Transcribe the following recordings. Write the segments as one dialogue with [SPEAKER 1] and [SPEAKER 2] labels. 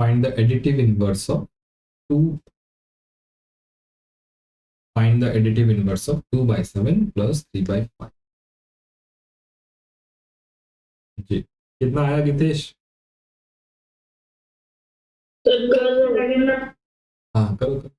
[SPEAKER 1] Find the additive inverse of 2. Find the additive inverse of 2 by 7 plus 3 by 5. जी कितना आया गितेश? हाँ करो करो।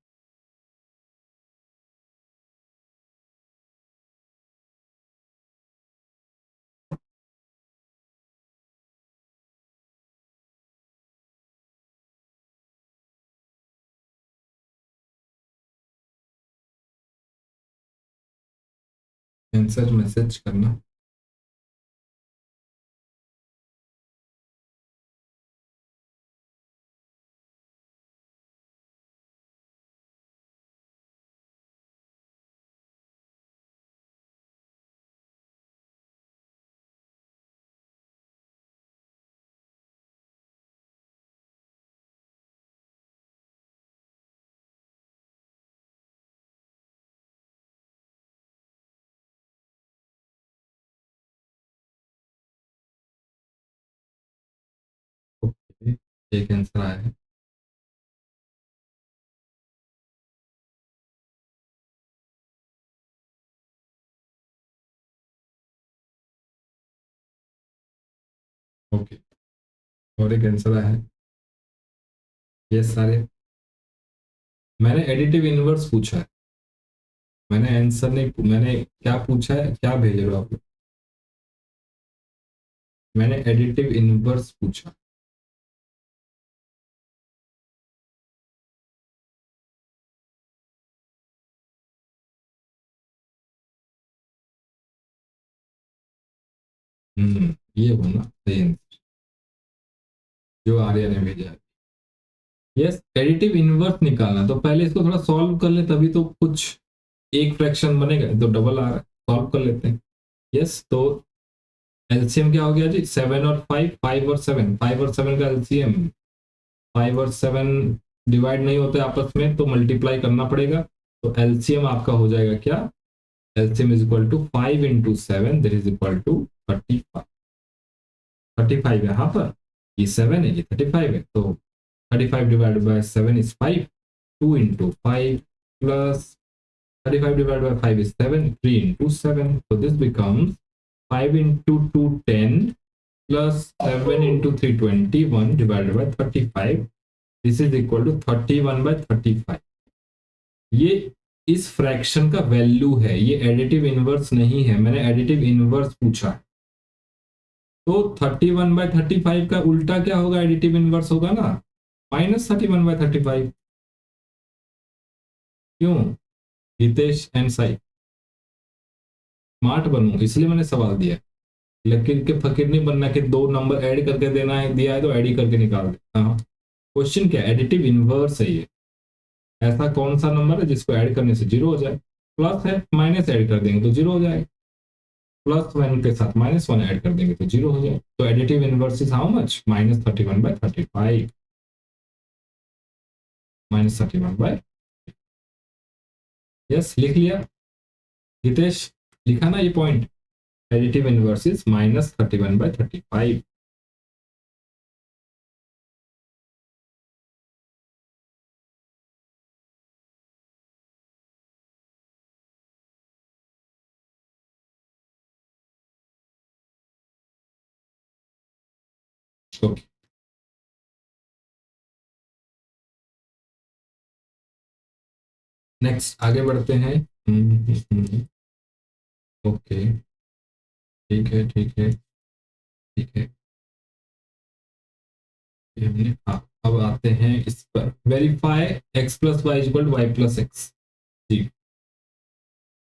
[SPEAKER 1] आंसर मैसेज करना। ओके एक आंसर आया है। ओके और एक आंसर आया है। ये सारे मैंने एडिटिव इनवर्स पूछा है। मैंने आंसर नहीं, मैंने क्या पूछा है, क्या भेज रहे हो आप लोग? मैंने एडिटिव इनवर्स पूछा। ये होना सही आंसर जो आर्या ने भेजा है। यस एडिटिव इनवर्स निकालना, तो पहले इसको थोड़ा सॉल्व कर ले तभी तो कुछ एक फ्रैक्शन बनेगा। तो डबल आ रहा है, सॉल्व कर लेते हैं। यस तो एलसीएम क्या हो गया जी? 7 और 5, 5 और 7, 5 और 7 का एलसीएम 5 और 7 डिवाइड नहीं होते आपस में तो मल्टीप्लाई करना पड़ेगा। तो एलसीएम आपका हो जाएगा क्या? LCM is equal to 5 into 7 that is equal to 35। 35 यहाँ पर, ये 7 है, ये 35 है, तो 35 divided by 7 is 5, 2 into 5 plus 35 divided by 5 is 7, 3 into 7. So this becomes 5 into 2, 10 plus 7 into 3, 21 divided by 35. This is equal to 31 by 35. ये इस fraction का वैल्यू है, ये एडिटिव इनवर्स नहीं है। मैंने एडिटिव इनवर्स पूछा है। तो 31 by 35 का उल्टा क्या होगा? एडिटिव इनवर्स होगा ना -31 by 35। क्यों हितेश एंड साई? स्मार्ट बनूं इसलिए मैंने सवाल दिया। लकीर के फकीर नहीं बनना कि दो नंबर ऐड करके देना है, दिया है तो ऐड ही करके निकाल दे। हाँ क्वेश्चन क्या? एडिटिव इनवर्स है ये। ऐसा कौन सा नंबर है जिसको ऐड करने से जीरो हो जाए? प्लस है, माइनस ऐड कर देंगे तो जीरो हो जाएगा। प्लस वन के साथ -1 ऐड कर देंगे तो जीरो हो जाए। तो additive inverse is how much? -31 by 35। -31 by, yes लिख लिया हितेश? लिखा ना ये point? Additive inverse is -31 by 35। Okay next आगे बढ़ते हैं। ओके ठीक है ठीक है ठीक है। हाँ अब आते हैं इस पर। Verify x plus y equal to y plus x. जी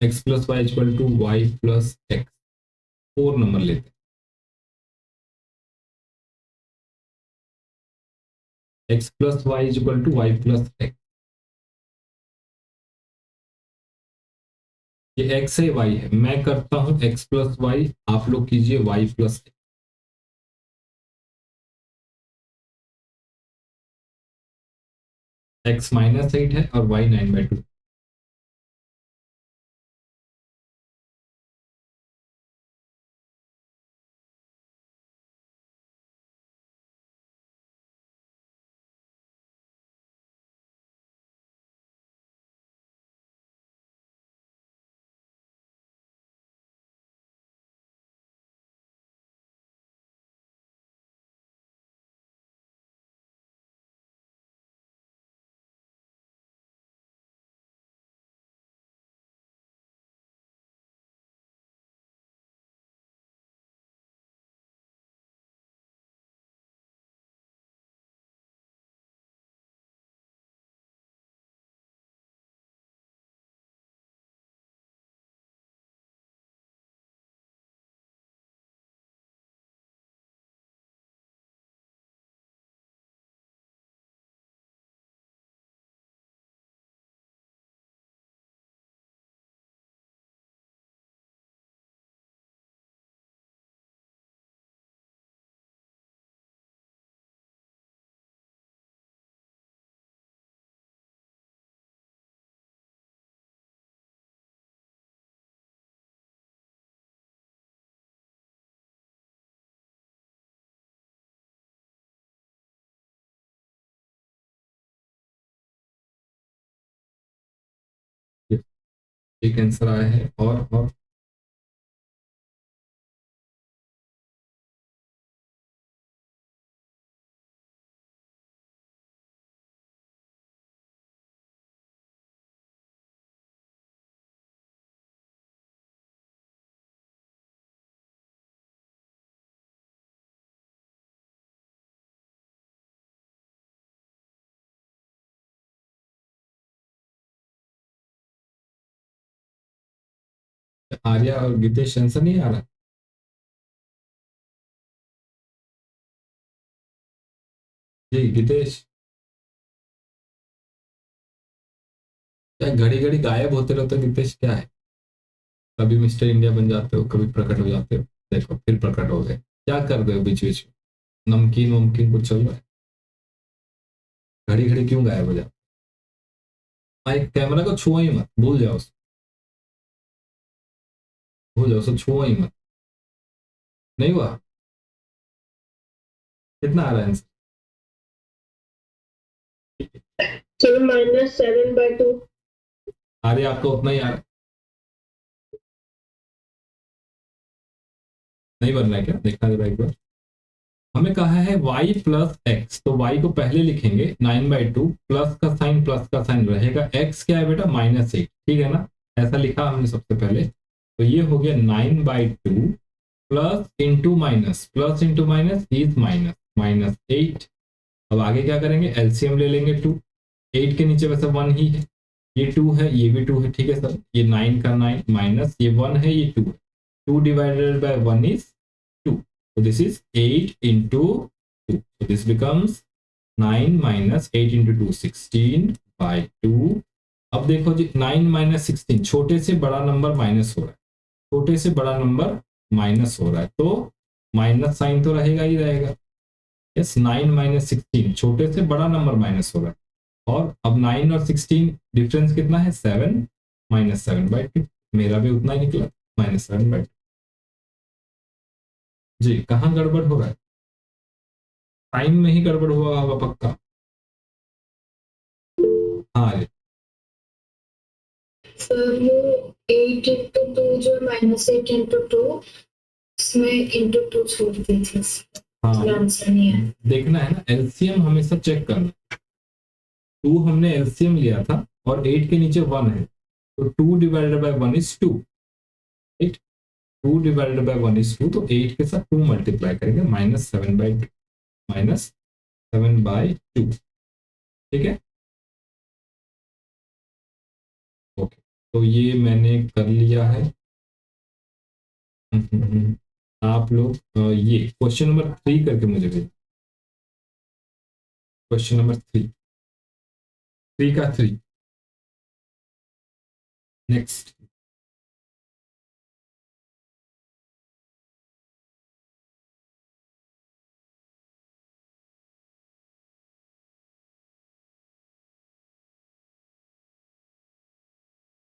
[SPEAKER 1] x plus y equal to y plus x. 4 number लेते हैं। x plus y equal to y plus x. ये x है y है, मैं करता हूं x प्लस वाई, आप लोग कीजिए y प्लस एक्स। x -8 है और y 9/2। एक आंसर आया है। और आर्या और गीतेश आंसर नहीं आ रहा। जी गीतेश, क्या घड़ी घड़ी गायब होते रहते हो गीतेश, क्या है? कभी मिस्टर इंडिया बन जाते हो, कभी प्रकट हो जाते हो, देखो फिर प्रकट हो गए। क्या कर रहे हो बीच बीच में? नमकीन वमकीन कुछ चल रहा है? घड़ी घड़ी क्यों गायब हो जाते? भाई कैमरा को छुओ ही मत, भूल जाओ उसको, भूल जाओ उसको, छुओ ही मत। नहीं हुआ? कितना आ रहा है आंसर?
[SPEAKER 2] चलो -7/2।
[SPEAKER 1] आर्या आपका उतना ही आ रहा है? नहीं बन रहा है क्या? देखा जरा एक बार। हमें कहा है y प्लस एक्स, तो y को पहले लिखेंगे 9/2, प्लस का साइन, प्लस का साइन रहेगा, x क्या है बेटा? -8, ठीक है ना? ऐसा लिखा हमने सबसे पहले। तो ये हो गया 9/2 plus into minus, plus into minus is minus, -8। अब आगे क्या करेंगे? एलसीएम ले लेंगे 2। 8 के नीचे वैसे 1 ही है, ये 2 है, ये भी 2 है, ठीक है सर। ये 9 का 9 माइनस ये 1 है, ये 2 है। 2 divided by 1 is 2, so this is 8 into 2, so this becomes 9 minus 8 into 2 16/2। अब देखो जी, 9 माइनस 16, छोटे से बड़ा नंबर माइनस हो रहा है, छोटे से बड़ा नंबर माइनस हो रहा है, तो माइनस साइन तो रहेगा ही रहेगा। यस, 9 माइनस 16, छोटे से बड़ा नंबर माइनस हो रहा है। और अब 9 और 16 डिफरेंस कितना है? 7, -7/2। मेरा भी उतना ही निकला, -7/2। जी कहाँ गड़बड़ हो रहा है? टाइम में ही गड़बड़ हुआ होगा पक्का। हाँ अरे,
[SPEAKER 2] सर वो 8/2 जो -8/2, उसमें ×2 छोड़ दी थी,
[SPEAKER 1] हाँ
[SPEAKER 2] इसलिए आंसर नहीं है।
[SPEAKER 1] देखना है ना, एलसीएम हमेशा चेक करना। 2 हमने एलसीएम लिया था और 8 के नीचे 1 है, तो 2 divided by 1 is 2, right? 2 divided by 1 is 2, तो 8 के साथ 2 मल्टीप्लाई करेंगे, -7/2, -7/2, ठीक है। ओके, तो ये मैंने कर लिया है। आप लोग ये क्वेश्चन नंबर 3 करके मुझे भेज। क्वेश्चन नंबर 3, 3 का 3, नेक्स्ट।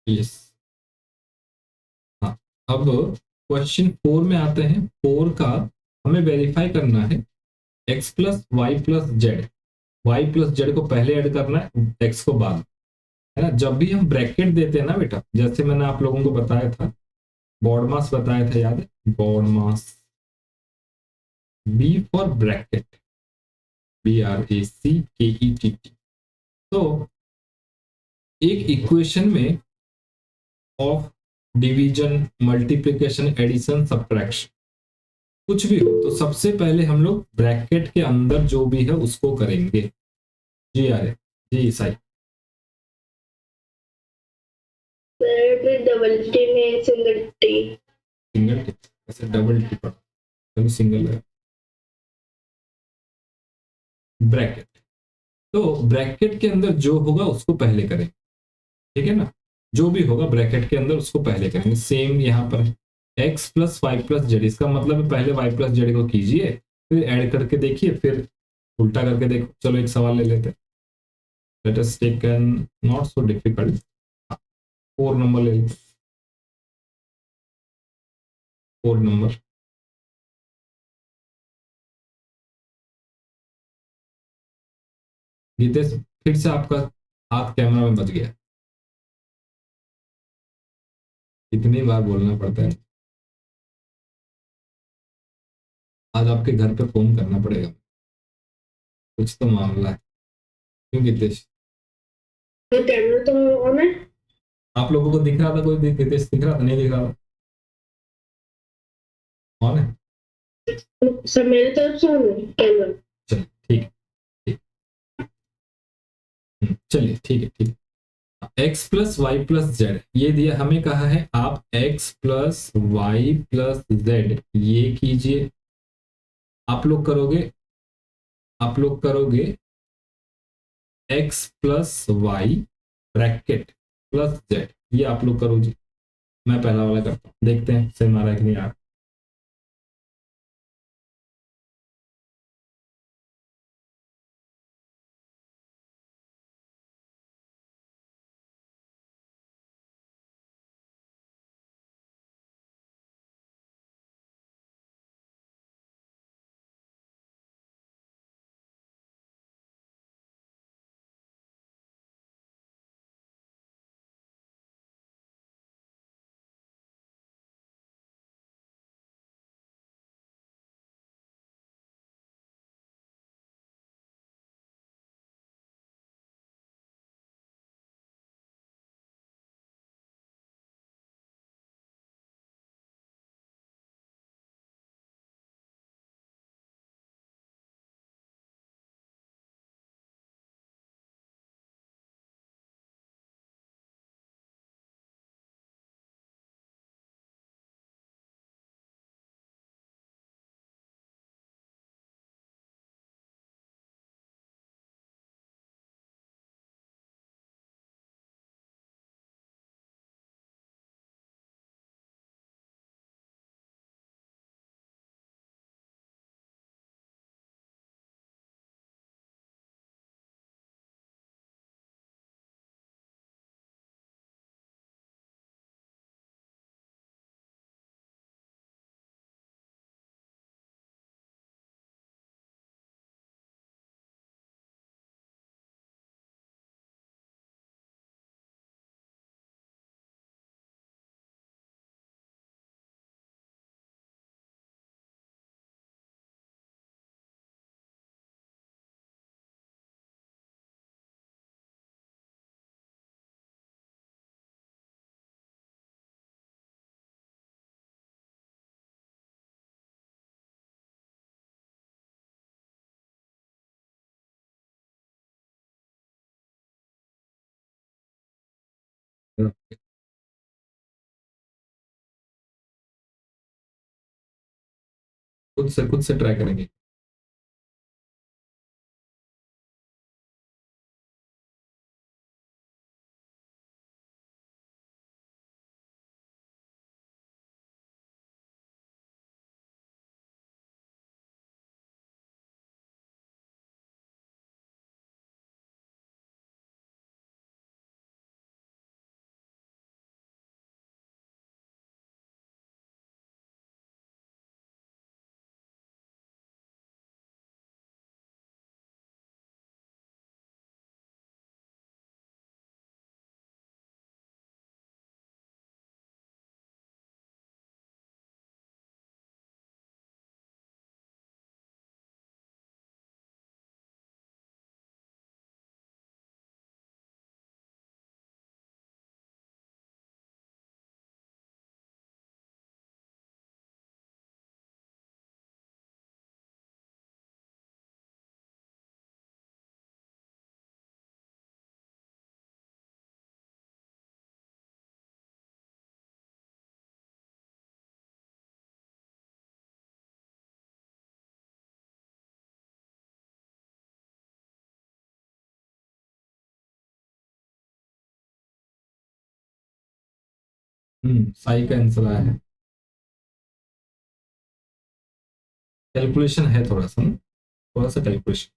[SPEAKER 1] यस, हाँ। अब क्वेश्चन 4 में आते हैं। 4 का हमें वेरीफाई करना है x plus y plus z, y plus z को पहले ऐड करना है, x को बाद, है ना? जब भी हम ब्रैकेट देते हैं ना बेटा, जैसे मैंने आप लोगों को बताया था, बॉड मास बताया था, याद है? BODMAS, B for bracket, BRACKETT। तो एक इक्वेशन में of division, multiplication, addition, subtraction कुछ भी हो, तो सबसे पहले हम लोग ब्रैकेट के अंदर जो भी है उसको करेंगे। जी आ रहे? जी साई।
[SPEAKER 2] डबल टी में सिंगल टी।
[SPEAKER 1] सिंगल टिप, ऐसे डबल टिप, चलो सिंगल है। ब्रैकेट, तो ब्रैकेट के अंदर जो होगा उसको पहले करेंगे, ठीक है ना? जो भी होगा ब्रैकेट के अंदर उसको पहले करेंगे। सेम यहाँ पर x plus y plus z, इसका मतलब है पहले y प्लस जेड को कीजिए, फिर ऐड करके देखिए, फिर उल्टा करके देखो। चलो एक सवाल ले लेते हैं, let us take an not so difficult. 4 number ले लेते, 4 नंबर। गीतेश फिर से आपका हाथ कैमरा में बच गया। कितनी बार बोलना पड़ता है। आज आपके घर पे फोन करना पड़ेगा, कुछ तो मामला है। क्यों गितेश?
[SPEAKER 2] कैमरा तो ऑन है।
[SPEAKER 1] आप लोगों को दिख रहा था कोई? गितेश दिख रहा था? नहीं दिख रहा था? ऑन है?
[SPEAKER 2] सब मेरे तरफ से ऑन है कैमरा।
[SPEAKER 1] चलिए ठीक है, ठीक। चलिए ठीक है, ठीक। X plus y plus z ये दिया हमें, कहा है आप x plus y plus z ये कीजिए। आप लोग करोगे, आप लोग करोगे x plus y bracket plus z, ये आप लोग करो जी। मैं पहला वाला करता हूँ, देखते हैं सही मारा है कि नहीं यार। खुद से ट्राई करेंगे। साई का आंसर आया है। कैलकुलेशन है थोड़ा सा ना, थोड़ा सा कैलकुलेशन।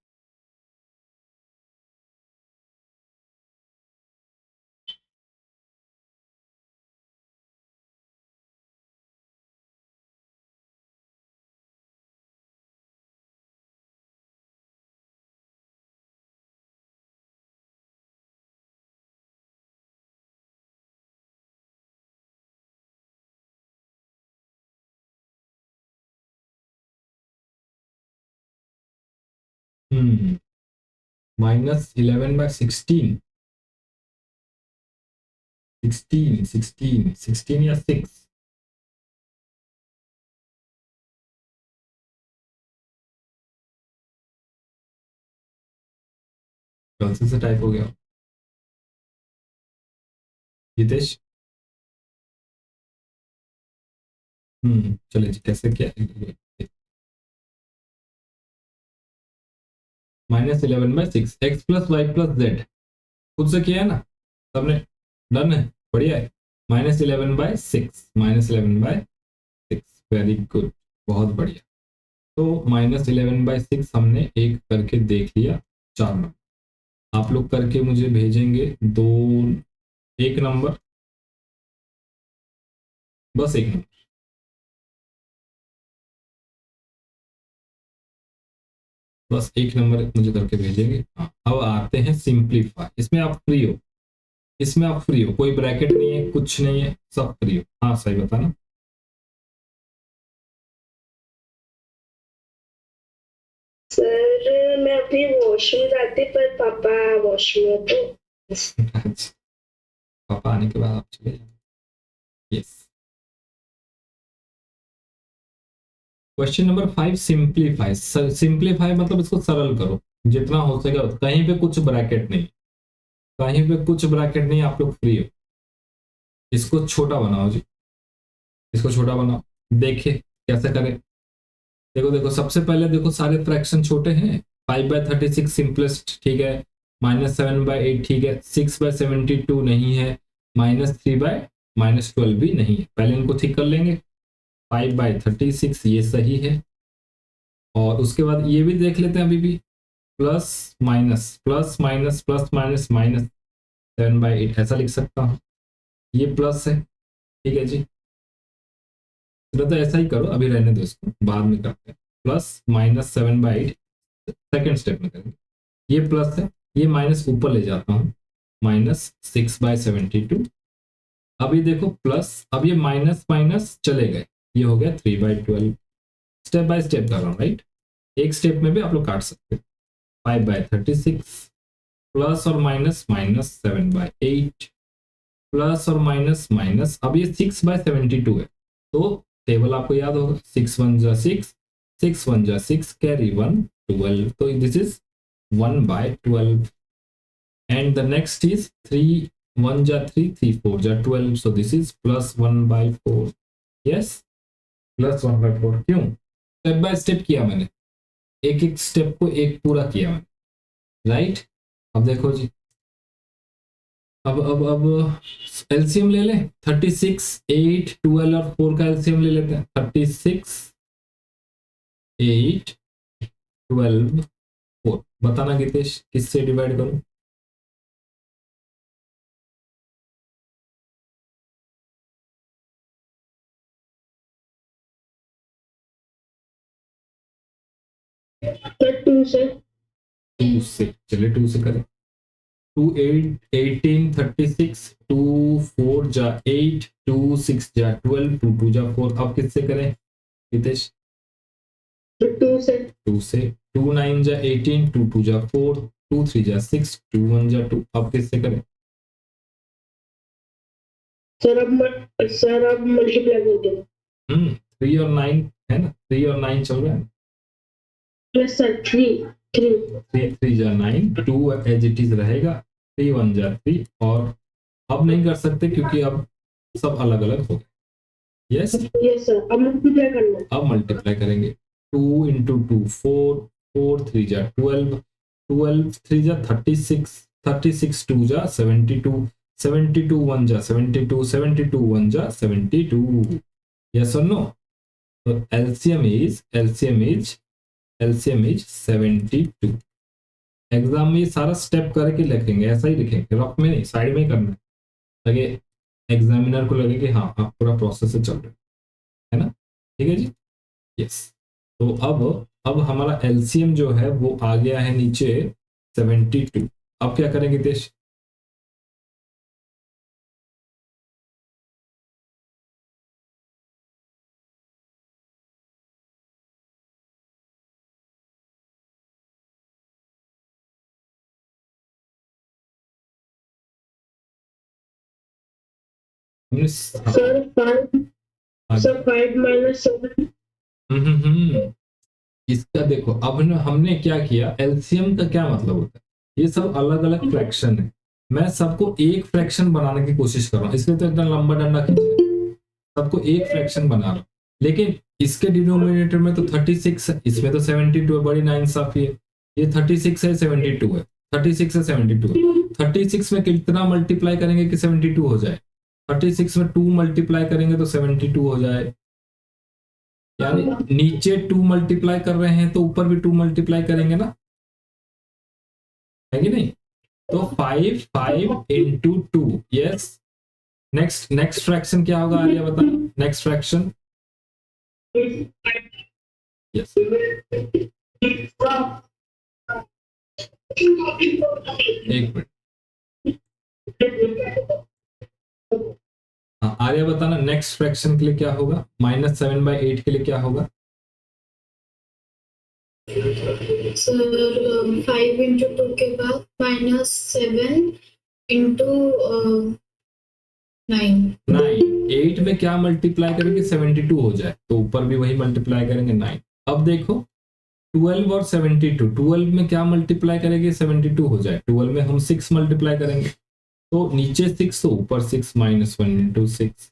[SPEAKER 1] -11/16, 16 या 6, गलती से टाइप हो गया। हितेश, चलिए जी, कैसे क्या, -11/6 x + y + z, खुद से किया है ना सबने, डन है, बढ़िया है। -11/6, वेरी गुड, बहुत बढ़िया। तो -11/6 हमने एक करके देख लिया, 4 नंबर। आप लोग करके मुझे भेजेंगे 2, 1 नंबर, बस 1 नंबर। बस 1 नंबर मुझे करके भेजेंगे। हाँ, अब आते हैं सिंप्लीफाई। इसमें आप फ्री हो, इसमें आप फ्री हो, कोई ब्रैकेट नहीं है, कुछ नहीं है, सब फ्री हो। हाँ सही बताना।
[SPEAKER 3] सर मैं अभी वॉशरूम जाती पर पापा वॉशरूम में तो
[SPEAKER 1] अच्छा, पापा आने के बाद आप चले जाओ। Yes, question number 5, simplify. Simplify मतलब इसको सरल करो जितना हो सके। कहीं पे कुछ ब्रैकेट नहीं, कहीं पे कुछ ब्रैकेट नहीं, आप लोग फ्री हो। इसको छोटा बनाओ जी, इसको छोटा बनाओ, देखिए कैसे करें। देखो देखो, सबसे पहले देखो सारे फ्रैक्शन छोटे हैं। 5/36 सिंपलेस्ट, ठीक है। -7/8 ठीक है। 6/72 नहीं है। -3/-12 भी नहीं है। पहले इनको ठीक कर लेंगे। 5/36 ये सही है। और उसके बाद ये भी देख लेते हैं अभी भी, plus minus plus minus plus minus -7/8 ऐसा लिख सकता हूँ, ये प्लस है, ठीक है जी। तो ऐसा ही करो, अभी रहने दो, इसको बाद में करते हैं। +-7/8 सेकेंड स्टेप में करेंगे। ये प्लस है, ये माइनस ऊपर ले जाता हूँ, -6/72। अब ये देखो प्लस, अब ये माइनस माइनस चले गए, ये हो गया 3/12। स्टेप बाय स्टेप कर रहा हूँ, राइट। एक स्टेप में भी आप लोग काट सकते हैं। 5/36 प्लस और माइनस -7/8 प्लस और माइनस माइनस, अब ये 6/72 है, तो टेबल आपको याद होगा, 6 1 6, 6 1 6, कैरी 1 12, तो this is 1/12। And the next is 3 1 3, 3 4 12, so this is +1/4। Yes, +1/4। क्यों? स्टेप बाय स्टेप किया मैंने, एक एक स्टेप को एक पूरा किया मैंने, राइट। अब देखो जी, अब एलसीएम ले लें। 36 8 12 और 4 का एलसीएम ले लेते हैं। 36 8 12 4, बताना गितेश किससे डिवाइड करूं।
[SPEAKER 3] सर 2 से
[SPEAKER 1] 2 से, चलिए 2 से करें। 2 8 18 36, 2 4 जा 8, 2 6 जा 12, 2 2 जा 4। अब किससे करें गितेश?
[SPEAKER 3] 2 से
[SPEAKER 1] 2 से। 2 9 जा 18, 2 2 जा 4, 2 3 जा 6, 2 1 जा 2। अब किससे करें?
[SPEAKER 3] सर अब मल्टीप्लाई कर दो।
[SPEAKER 1] 3 और 9 है ना, 3 और 9 चल रहा है।
[SPEAKER 3] यस सर 3 3
[SPEAKER 1] 3 3 जा 9, 2 एज इट इज रहेगा, 3 1 जा 3। और अब नहीं कर सकते क्योंकि अब सब अलग अलग हो गए। यस,
[SPEAKER 3] यस सर अब मल्टीप्लाई करना।
[SPEAKER 1] अब मल्टीप्लाई करेंगे। 2 × 2 4, 4 3 जा 12, 12 3 जा 36, 36 2 जा 72, 72 1 जा 72, 72 1 जा 72। यस और नो? तो एलसीएम इज 72। एग्जाम में ये सारा स्टेप करके लिखेंगे, ऐसा ही लिखेंगे, रफ में नहीं, साइड में ही करना है, ताकि एग्जामिनर को लगे कि हाँ आप पूरा प्रोसेस से चल रहे है ना। ठीक है जी। यस, तो अब हमारा एलसीएम जो है वो आ गया है नीचे 72। अब क्या करेंगे देश? हमने
[SPEAKER 3] सर 5 माइनस 7।
[SPEAKER 1] इसका देखो अब हमने क्या किया, एलसीएम का क्या मतलब होता है, ये सब अलग अलग फ्रैक्शन है, मैं सबको एक फ्रैक्शन बनाने की कोशिश कर रहा हूँ, इसलिए तो इतना लंबा डंडा खींचा, सबको एक फ्रैक्शन बना रहा हूँ। लेकिन इसके डिनोमिनेटर में तो 36 है, इसमें तो 72 है, बड़ी नाइंसाफी है, ये 36 है 72 है, 36 है 72 है, 36 में कितना मल्टीप्लाई करेंगे कि 72 हो जाए, 36 में 2 मल्टीप्लाई करेंगे तो 72 हो जाए, यानी नीचे 2 मल्टीप्लाई कर रहे हैं तो ऊपर भी 2 मल्टीप्लाई करेंगे ना, है कि नहीं? तो 5 इंटू 2, यस। नेक्स्ट फ्रैक्शन क्या होगा आर्या बता, नेक्स्ट फ्रैक्शन, यस। एक मिनट, हाँ आर्या बताना नेक्स्ट फ्रैक्शन के लिए क्या होगा, -7/8 के लिए क्या होगा?
[SPEAKER 2] सर 5 इंटू 2 के बाद -7 इंटू 9।
[SPEAKER 1] 8 में क्या मल्टीप्लाई करेंगे 72 हो जाए, तो ऊपर भी वही मल्टीप्लाई करेंगे 9। अब देखो 12 और 72, 12 में क्या मल्टीप्लाई करेंगे 72 हो जाए, 12 में हम 6 मल्टीप्लाई करेंगे, तो नीचे 6 तो ऊपर 6, -1 इंटू 6,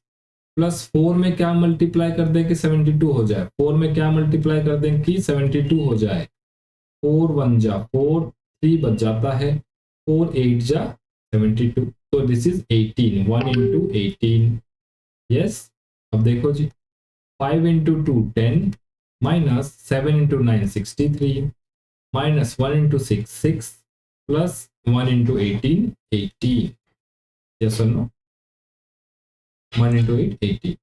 [SPEAKER 1] प्लस 4 में क्या मल्टीप्लाई कर दें कि 72 हो जाए, 4 में क्या मल्टीप्लाई कर दें कि 72 हो जाए, 4 1 जा 4, 3 बच जाता है, 4 8 जा 72, तो दिस इज 18, 1 इंटू 18, यस। अब देखो जी 5 into 2 10, -7 into 9 63, -1 into 6 6, plus 1 into 18 18, yes और नो, 1 इंटू 8 18,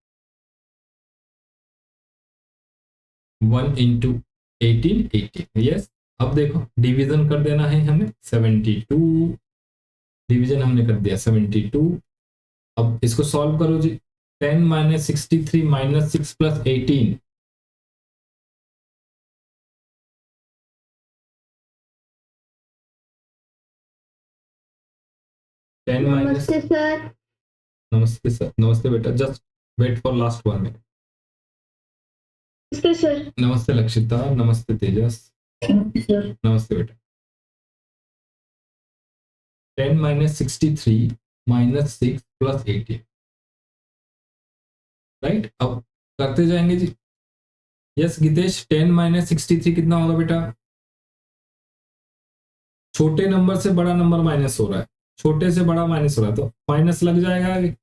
[SPEAKER 1] 1 इंटू 18 18, यस। अब देखो डिवीजन कर देना है हमें, 72 डिवीजन हमने कर दिया 72। अब इसको सॉल्व करो जी, 10 माइनस 63 माइनस 6 प्लस 18,
[SPEAKER 3] नमस्ते सर।
[SPEAKER 1] नमस्ते सर, नमस्ते बेटा, just wait for last 1 minute.
[SPEAKER 3] नमस्ते सर।
[SPEAKER 1] नमस्ते लक्षिता, नमस्ते तेजस,
[SPEAKER 3] सर
[SPEAKER 1] नमस्ते बेटा। 10 माइनस 63 माइनस 6 प्लस 18, राइट। अब करते जाएंगे जी, यस गीतेश, 10 माइनस 63 कितना होगा बेटा? छोटे नंबर से बड़ा नंबर माइनस हो रहा है, छोटे से बड़ा माइनस हो रहा है, तो माइनस लग जाएगा आगे,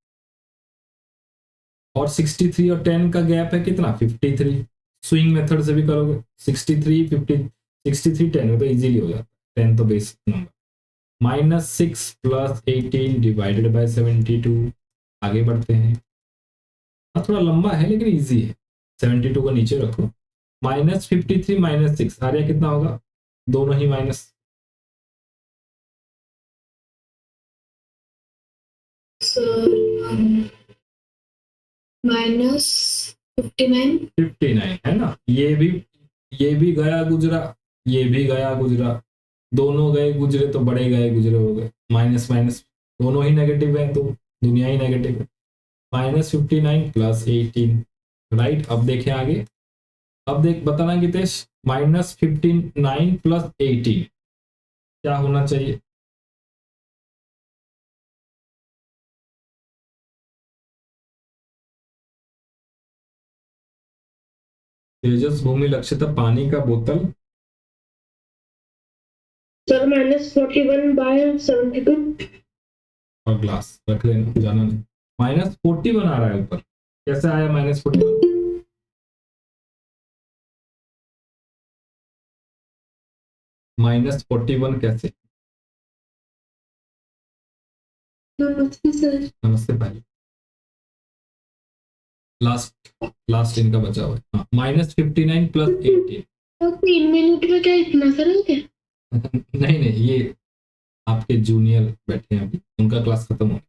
[SPEAKER 1] और 63 और 10 का गैप है कितना 53, स्विंग मेथड से भी करोगे 63 50, 63 10 में तो इजीली हो जाता है, 10 तो base number, -6 plus 18 divided by 72, आगे बढ़ते हैं, थोड़ा लंबा है लेकिन इजी है, 72 को नीचे रखो, -53 -6, आर्या कितना होगा, दोनों ही माइनस,
[SPEAKER 2] सर -59
[SPEAKER 1] है ना, ये भी गया गुजरा, ये भी गया गुजरा, दोनों गए गुजरे तो बड़े गए गुजरे हो गए, माइनस माइनस दोनों ही नेगेटिव है तो दुनिया ही नेगेटिव है, -59 प्लस 18, राइट। अब देखें आगे, अब देख बताना गीतेश, -59 प्लस 18 क्या होना चाहिए? तेजस भूमि लक्ष्यता पानी का बोतल
[SPEAKER 3] सर -41/72।
[SPEAKER 1] और ग्लास रख लेना, जाना नहीं, -41 आ रहा है ऊपर, कैसे आया -41? -41 कैसे?
[SPEAKER 3] नमस्ते सर।
[SPEAKER 1] नमस्ते भाई, लास्ट इनका बचा हुआ है, हाँ, -59 प्लस 18,
[SPEAKER 3] तो 3 मिनट में क्या इतना सरल क्या?
[SPEAKER 1] नहीं ये आपके जूनियर बैठे हैं अभी, उनका क्लास खत्म हो गया।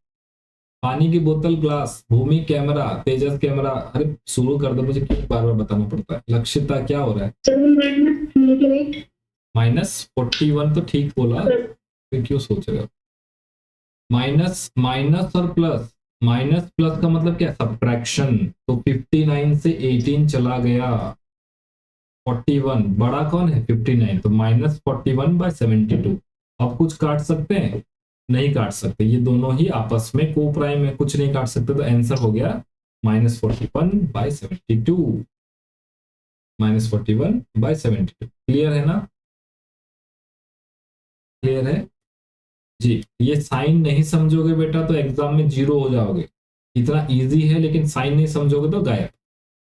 [SPEAKER 1] पानी की बोतल, ग्लास, भूमि कैमरा, तेजस कैमरा, अरे शुरू कर दो, मुझे क्यों बार बार बताना पड़ता है। लक्षिता क्या हो रहा है?
[SPEAKER 3] सर
[SPEAKER 1] -41 तो ठीक बोला, फिर क्यों सोच रहे हो? माइनस और प्लस माइनस प्लस का मतलब क्या, सब्ट्रैक्शन। तो 59 से 18 चला गया 41, बड़ा कौन है 59, तो -41/72। अब कुछ काट सकते हैं, नहीं काट सकते, ये दोनों ही आपस में को प्राइम है, कुछ नहीं काट सकते, तो आंसर हो गया -41/72, -41/72। क्लियर है ना, क्लियर है जी। ये साइन नहीं समझोगे बेटा तो एग्जाम में 0 हो जाओगे, इतना इजी है, लेकिन साइन नहीं समझोगे तो गायब,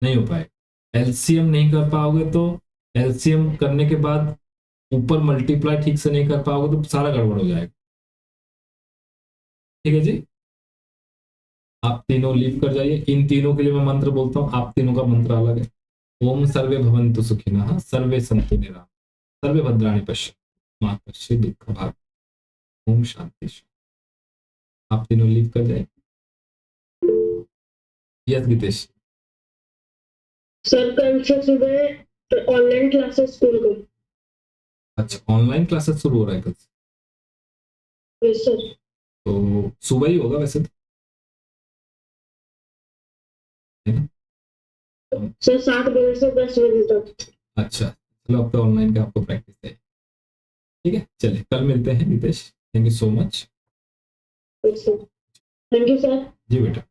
[SPEAKER 1] नहीं हो पाएगा। एलसीएम नहीं कर पाओगे तो एलसीएम करने के बाद ऊपर मल्टीप्लाई ठीक से नहीं कर पाओगे तो सारा गड़बड़ हो जाएगा। ठीक है जी, आप तीनों लीव कर जाइए। इन तीनों के लिए मैं मंत्र बोलता हूँ, आप तीनों का मंत्र अलग है। ओम सर्वे भवन्तु सुखिनः, सर्वे सन्तु निरामयाः, सर्वे भद्राणि पश्यन्तु मा कश्चित् दुःखं भाग्। ओम शांति। आप तीनों लीव कर जाइए। यस गीतेश।
[SPEAKER 3] सर कल से सुबह ऑनलाइन क्लासेस स्कूल को।
[SPEAKER 1] अच्छा, ऑनलाइन क्लासेस शुरू हो रहा है कल से,
[SPEAKER 3] यस सर।
[SPEAKER 1] तो सुबह ही होगा वैसे तो, है ना?
[SPEAKER 3] सर 7 बजे से 10 बजे तक।
[SPEAKER 1] अच्छा, चलो अब तो ऑनलाइन का आपको प्रैक्टिस है। ठीक है, चलिए कल मिलते हैं Geetesh, thank you so much.
[SPEAKER 3] Yes sir, thank you sir.
[SPEAKER 1] जी बेटा।